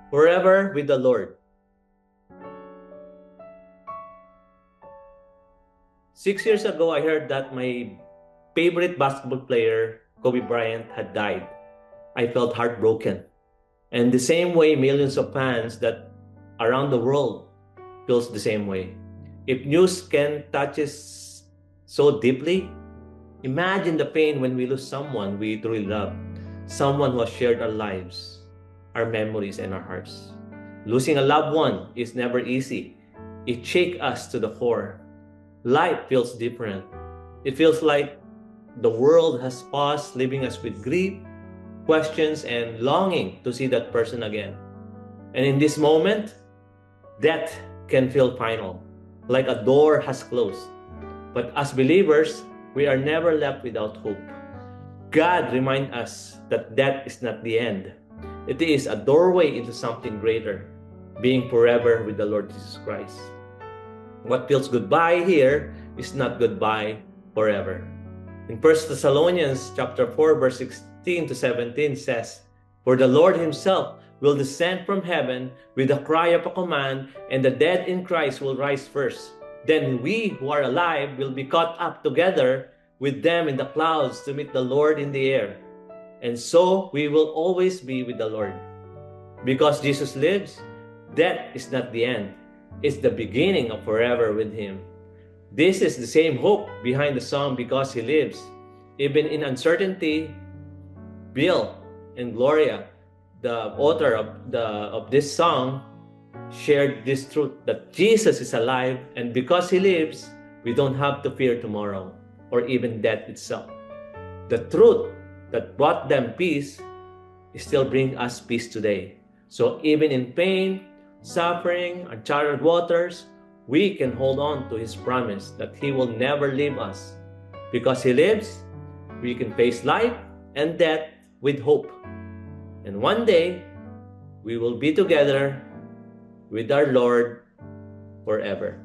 Forever with the Lord. 6 years ago, I heard that my favorite basketball player, Kobe Bryant, had died. I felt heartbroken. And the same way millions of fans that around the world feels the same way. If news can touch us so deeply, imagine the pain when we lose someone we truly love, someone who has shared our lives, our memories, and our hearts. Losing a loved one is never easy. It shakes us to the core. Life feels different. It feels like the world has paused, leaving us with grief, questions, and longing to see that person again. And in this moment, death can feel final, like a door has closed. But as believers, we are never left without hope. God reminds us that death is not the end. It is a doorway into something greater, being forever with the Lord Jesus Christ. What feels goodbye here is not goodbye forever. In 1 Thessalonians chapter 4, verse 16 to 17 says, "For the Lord himself will descend from heaven with a cry of a command, and the dead in Christ will rise first. Then we who are alive will be caught up together with them in the clouds to meet the Lord in the air. And so we will always be with the Lord." Because Jesus lives, death is not the end. It's the beginning of forever with him. This is the same hope behind the song "Because He Lives." Even in uncertainty, Bill and Gloria, the author of this song, shared this truth that Jesus is alive, and because He lives, we don't have to fear tomorrow or even death itself. The truth that brought them peace still brings us peace today. So even in pain, suffering, uncharted waters, we can hold on to His promise that He will never leave us. Because He lives, we can face life and death with hope. And one day, we will be together with our Lord forever.